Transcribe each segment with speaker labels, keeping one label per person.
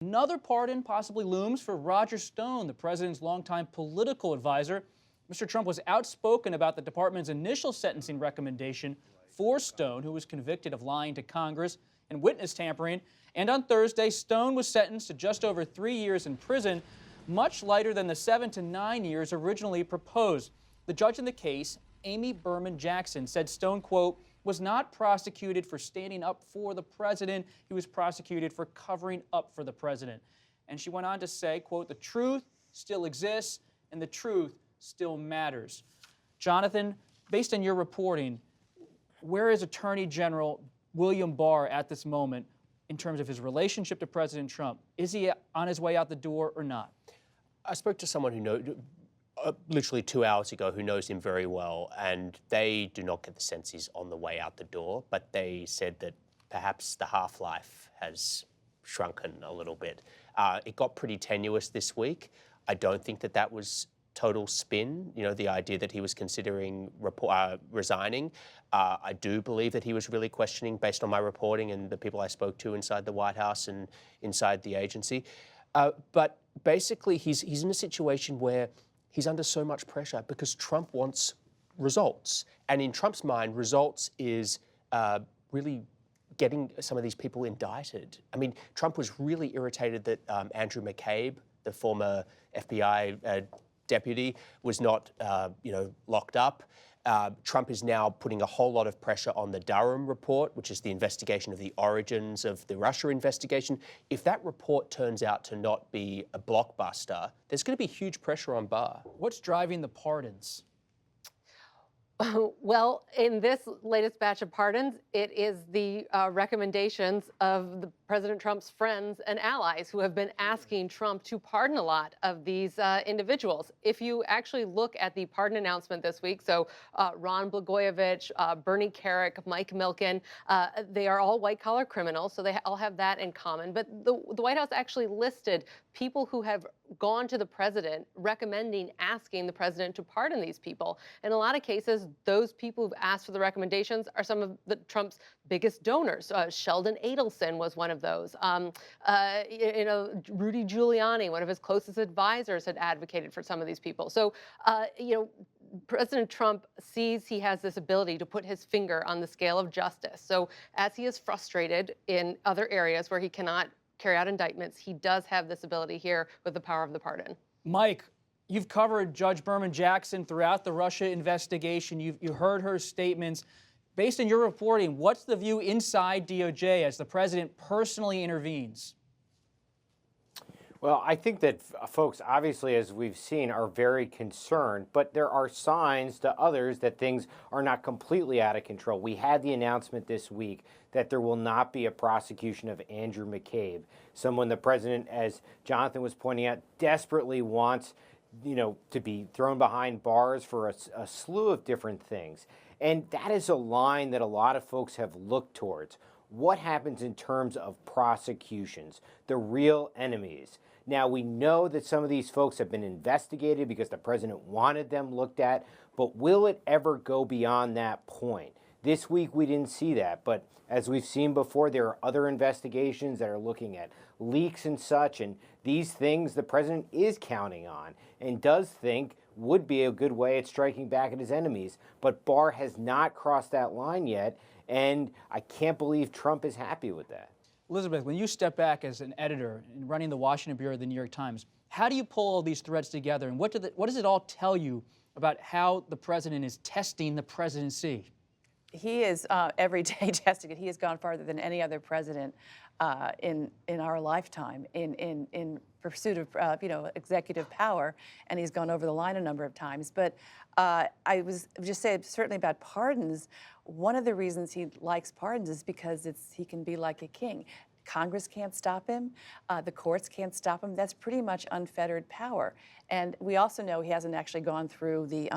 Speaker 1: Another pardon possibly looms for Roger Stone, the president's longtime political advisor. Mr. Trump was outspoken about the department's initial sentencing recommendation for Stone, who was convicted of lying to Congress and witness tampering. And on Thursday, Stone was sentenced to just over 3 years in prison, much lighter than the 7 to 9 years originally proposed. The judge in the case, Amy Berman Jackson, said Stone, quote, was not prosecuted for standing up for the president. He was prosecuted for covering up for the president. And she went on to say, quote, the truth still exists and the truth still matters. Jonathan, based on your reporting, where is Attorney General William Barr at this moment in terms of his relationship to President Trump? Is he on his way out the door or not?
Speaker 2: I spoke to someone who knows, literally 2 hours ago, who knows him very well, and they do not get the sense he's on the way out the door, but they said that perhaps the half-life has shrunken a little bit. It got pretty tenuous this week. I don't think that that was total spin, the idea that he was considering resigning. I do believe that he was really questioning, based on my reporting and the people I spoke to inside the White House and inside the agency. But basically, he's in a situation where he's under so much pressure because Trump wants results. And in Trump's mind, results is really getting some of these people indicted. I mean, Trump was really irritated that Andrew McCabe, the former FBI deputy, was not, locked up. Trump is now putting a whole lot of pressure on the Durham report, which is the investigation of the origins of the Russia investigation. If that report turns out to not be a blockbuster, there's going to be huge pressure on Barr.
Speaker 1: What's driving the pardons?
Speaker 3: Well, in this latest batch of pardons, it is the recommendations of President Trump's friends and allies who have been asking Trump to pardon a lot of these individuals. If you actually look at the pardon announcement this week, so Ron Blagojevich, Bernie Kerik, Mike Milken, they are all white-collar criminals, so they all have that in common. But the White House actually listed people who have gone to the president recommending, asking the president to pardon these people. In a lot of cases, those people who've asked for the recommendations are some of Trump's biggest donors. Sheldon Adelson was one of those. Rudy Giuliani, one of his closest advisors, had advocated for some of these people. So, President Trump sees he has this ability to put his finger on the scale of justice. So as he is frustrated in other areas where he cannot carry out indictments, he does have this ability here with the power of the pardon.
Speaker 1: Mike, you've covered Judge Berman Jackson throughout the Russia investigation. You heard her statements. Based on your reporting, what's the view inside DOJ as the president personally intervenes?
Speaker 4: Well, I think that folks, obviously, as we've seen, are very concerned, but there are signs to others that things are not completely out of control. We had the announcement this week that there will not be a prosecution of Andrew McCabe, someone the president, as Jonathan was pointing out, desperately wants, to be thrown behind bars for a slew of different things. And that is a line that a lot of folks have looked towards. What happens in terms of prosecutions, the real enemies? Now, we know that some of these folks have been investigated because the president wanted them looked at, but will it ever go beyond that point? This week, we didn't see that, but as we've seen before, there are other investigations that are looking at leaks and such, and these things the president is counting on and does think would be a good way at striking back at his enemies. But Barr has not crossed that line yet, and I can't believe Trump is happy with that.
Speaker 1: Elisabeth, when you step back as an editor and running the Washington Bureau of the New York Times, how do you pull all these threads together, and what does it all tell you about how the president is testing the presidency?
Speaker 5: He is every day testing it. He has gone farther than any other president in our lifetime in pursuit of executive power, and he's gone over the line a number of times. But I was just saying, certainly about pardons, one of the reasons he likes pardons is because he can be like a king. Congress can't stop him. The courts can't stop him. That's pretty much unfettered power. And we also know he hasn't actually gone through the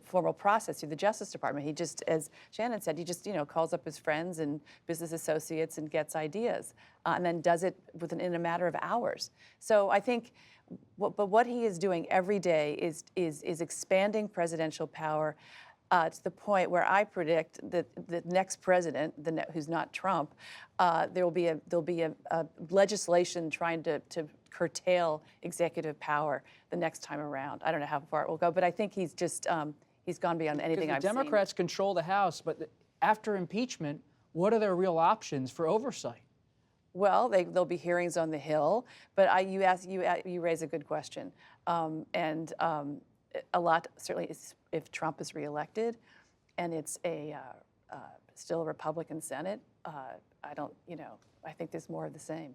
Speaker 5: formal process through the Justice Department. He just, as Shannon said, he just calls up his friends and business associates and gets ideas, and then does it in a matter of hours. So I think, what he is doing every day is expanding presidential power, to the point where I predict that the next president, who's not Trump, there'll be a legislation trying to curtail executive power the next time around. I don't know how far it will go, but I think he's just he's gone beyond anything I've
Speaker 1: seen. The Democrats control the House, but after impeachment, what are their real options for oversight?
Speaker 5: Well, there'll be hearings on the Hill, but you raise a good question, and a lot certainly is if Trump is reelected, and it's still a Republican Senate. I think there's more of the same.